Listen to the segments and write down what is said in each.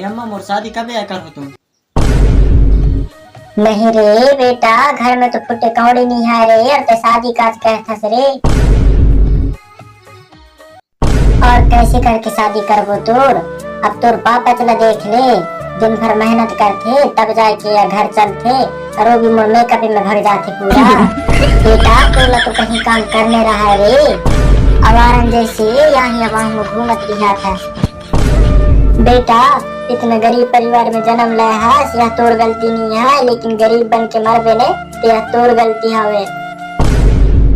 अम्मा मोर शादी कब कर हो तुम? नहीं रे बेटा, घर में तो फुटे कौड़ी नहीं है रे, और ते शादी काज कहथस रे। और कैसे करके शादी करबो तोर? अब तोर पापा चला देख ले, दिन भर मेहनत करते तब जाके या घर चलते, और वो भी मोर मेकअप में भर जाते पूरा। बेटा तोला तो कहीं काम करने रहा रे, अवारन जैसे यहाँ वहाँ में घूमत रहा था। बेटा इतने गरीब परिवार में जन्म ले है, यह तोर गलती नहीं है, लेकिन गरीब बन के मरबे ने तो यह तोर गलती हवे।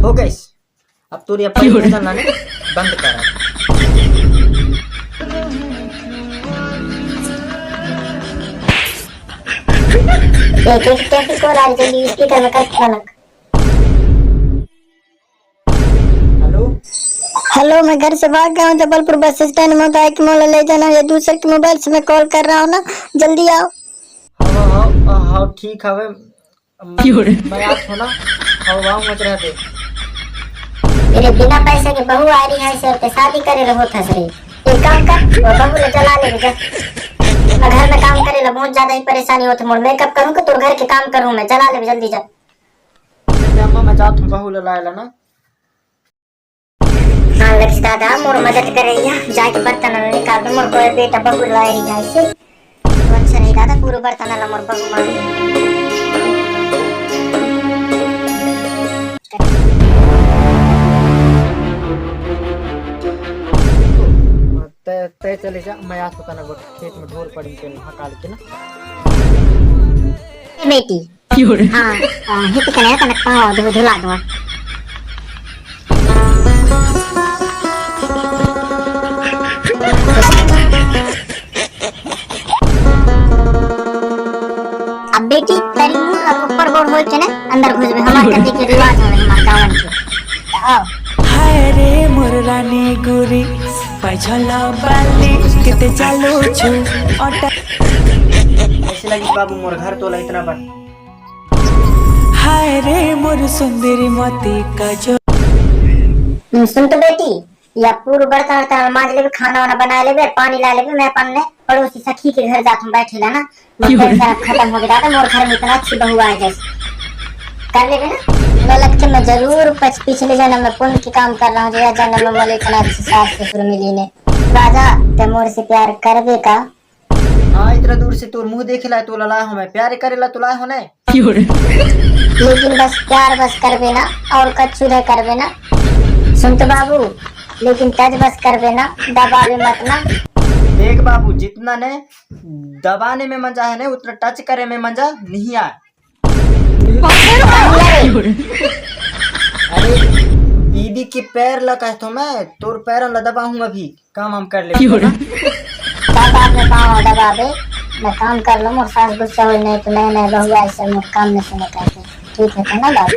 हो गई, अब तोरी अपनी टेंशन लाने बंद कर। एक एक टैक्सी कॉल आ रही, जल्दी स्पीकर में कर कनक। हेलो हेलो, मैं घर से भाग गया हूँ, जबलपुर बस स्टैंड में बाइक मोला ले जाना, या दूसरे के मोबाइल से मैं कॉल कर रहा हूँ ना, जल्दी आओ। हाँ ठीक है, मैं आप हो ना, हाँ मच रहे थे। मेरे बिना पैसे के बहू आ रही है, से शादी करे रहो था सही। एक काम कर, वो बहू ले चला ले जा, मैं घर में काम करे ला, बहुत ज्यादा ही परेशानी होती, मोर मेकअप करूँ तो घर के काम करूँ मैं, चला ले जल्दी जा। अम्मा मैं जात हूँ, बहू ले लाएला ना। हाँ लक्ष्य दादा मोर मदद करेगा, जाके बर्तन निकाल दो, मोर कोई बेटा बहू लाए ही जाए से तो अच्छा नहीं दादा, पूरे बर्तन ला मोर बहू मार। ते चले जा, मैं आज पता ना खेत में ढोर पड़ी के हकाल के ना। बेटी हाँ हित कने कनक पाओ धो धुला दो। अब बेटी तेरी मुंह और ऊपर बोर होय के ना अंदर घुसबे, हमार कते के रिवाज है हमार गांवन के। आओ हाय रे मोर रानी गोरी पैछला बाली केते चालू छु ओटा। ऐसे लगी बाबू मोर घर तोला इतना बड़। हाय रे मोर सुंदरी मोती का जो सुन तो बेटी, या पूरा बर्तन वर्तन मांज लेबे, खाना वाना बना लेबे, पानी ला लेबे, मैं अपन ने पड़ोसी सखी के घर जात हूं बैठे ला ना, खत्म हो गया था, मोर घर में इतना अच्छी बहू आ जैसे कर लेबे ना। मैं लगता मैं जरूर पिछले जन्म में पुण्य के काम कर रहा हूँ, जो जन्म में मुझे इतना अच्छी सास ससुर मिली ने। राजा ते मोर से प्यार करबे का? हाँ इतना दूर से तोर मुंह देखे ला तो लाया हूँ मैं, प्यार करे ला तो लाया हूँ ने। लेकिन बस प्यार बस करबे ना, और कछु नहीं करबे ना। सुन तो बाबू, लेकिन टच बस करबे ना, दबावे मत ना। देख बाबू, जितना ने दबाने में मजा है ने, उतना टच करे में मजा नहीं आए। अरे बीबी के पैर लगा तो मैं तोर पैर ल दबाऊंगा, अभी काम हम कर ले। दबावे मैं काम कर लूँ, मोर सास गुस्सा हो नहीं तो मैं बहू ऐसे काम नहीं सुने करते। ठीक है ना बाबू?